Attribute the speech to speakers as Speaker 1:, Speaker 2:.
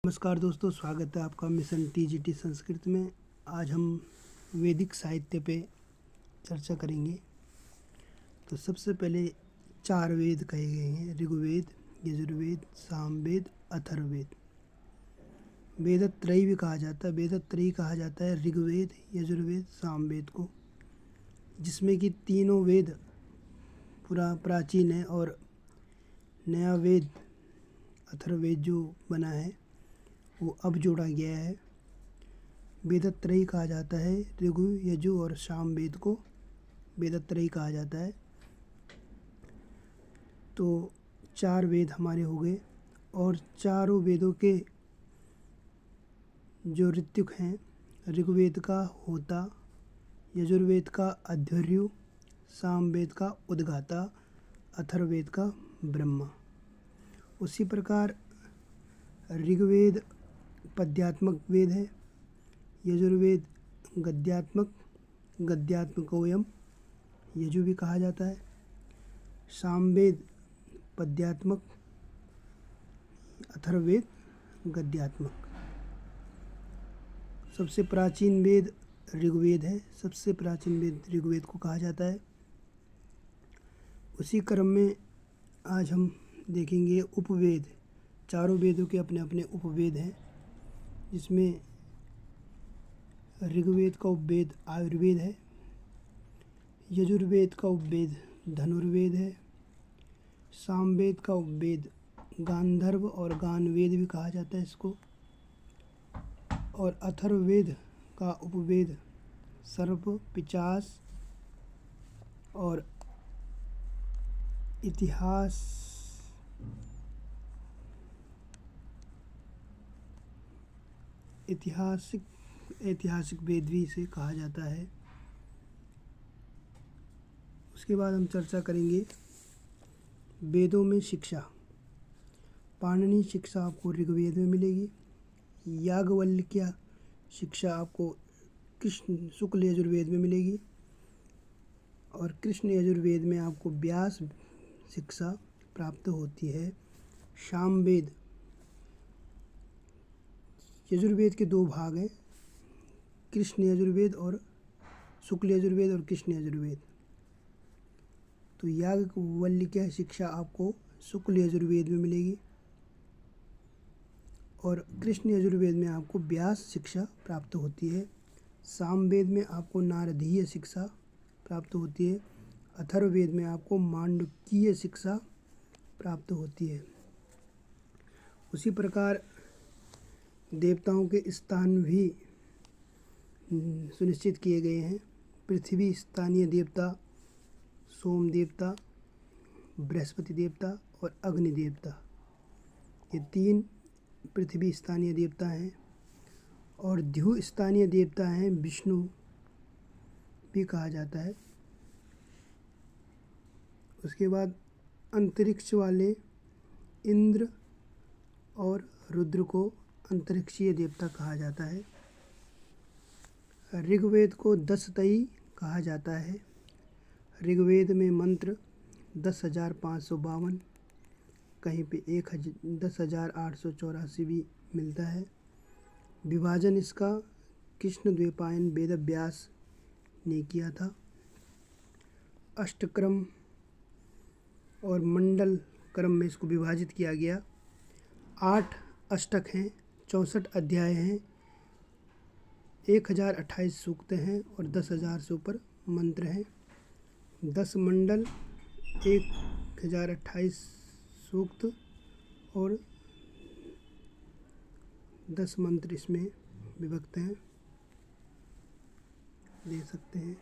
Speaker 1: नमस्कार दोस्तों, स्वागत है आपका मिशन टीजीटी संस्कृत में। आज हम वैदिक साहित्य पे चर्चा करेंगे। तो सबसे पहले 4 वेद कहे गए हैं: ऋग्वेद, यजुर्वेद, सामवेद, अथर्ववेद। वेदत्रयी भी कहा जाता है। वेदत्रयी कहा जाता है ऋग्वेद, यजुर्वेद, सामवेद को, जिसमें कि तीनों वेद प्राचीन है और नया वेद अथर्ववेद जो बना है वो अब जोड़ा गया है। वेदत्रयी कहा जाता है ऋगु, यजु और सामवेद को वेदत्रयी कहा जाता है। तो 4 वेद हमारे हो गए और चारों वेदों के जो ऋत्विक हैं, ऋग्वेद का होता, यजुर्वेद का अध्वर्यु, सामवेद का उद्गाता, अथर्ववेद का ब्रह्मा। उसी प्रकार ऋग्वेद पद्यात्मक वेद है, यजुर्वेद गद्यात्मकोऽयं यजु भी कहा जाता है, सामवेद पद्यात्मक, अथर्ववेद गद्यात्मक। सबसे प्राचीन वेद ऋग्वेद है, सबसे प्राचीन वेद ऋग्वेद को कहा जाता है। उसी क्रम में आज हम देखेंगे उपवेद। चारों वेदों के अपने अपने उपवेद हैं, जिसमें ऋग्वेद का उपवेद आयुर्वेद है, यजुर्वेद का उपवेद धनुर्वेद है, सामवेद का उपवेद गांधर्व और गानवेद भी कहा जाता है इसको, और अथर्ववेद का उपवेद सर्प, पिशाच और ऐतिहासिक वेद भी इसे कहा जाता है। उसके बाद हम चर्चा करेंगे वेदों में शिक्षा। पाणिनि शिक्षा आपको ऋग्वेद में मिलेगी, याज्ञवल्क्य शिक्षा आपको कृष्ण शुक्ल यजुर्वेद में मिलेगी, और कृष्ण यजुर्वेद में आपको व्यास शिक्षा प्राप्त होती है। सामवेद, यजुर्वेद के 2 भाग हैं, कृष्ण यजुर्वेद और शुक्ल यजुर्वेद और कृष्ण यजुर्वेद। तो याज्ञवल्क्य शिक्षा आपको शुक्ल यजुर्वेद में मिलेगी और कृष्ण यजुर्वेद में आपको व्यास शिक्षा प्राप्त होती है। सामवेद में आपको नारदीय शिक्षा प्राप्त होती है। अथर्ववेद में आपको मांडुक्कीय शिक्षा प्राप्त होती है। उसी प्रकार देवताओं के स्थान भी सुनिश्चित किए गए हैं। पृथ्वी स्थानीय देवता, सोम देवता, बृहस्पति देवता और अग्नि देवता, ये 3 पृथ्वी स्थानीय देवता हैं। और द्यु स्थानीय देवता हैं, विष्णु भी कहा जाता है। उसके बाद अंतरिक्ष वाले इंद्र और रुद्र को अंतरिक्षीय देवता कहा जाता है। ऋग्वेद को 10तई कहा जाता है। ऋग्वेद में मंत्र 10,552, कहीं पे 10,884 भी मिलता है। विभाजन इसका कृष्णद्वैपायन वेदव्यास ने किया था। अष्टक्रम और मंडल क्रम में इसको विभाजित किया गया। 8 अष्टक हैं, 64 अध्याय हैं, 1028 सूक्त हैं और 10,000 से ऊपर मंत्र हैं। 10 मंडल, 1028 सूक्त और 10 मंत्र इसमें विभक्त हैं, दे सकते हैं।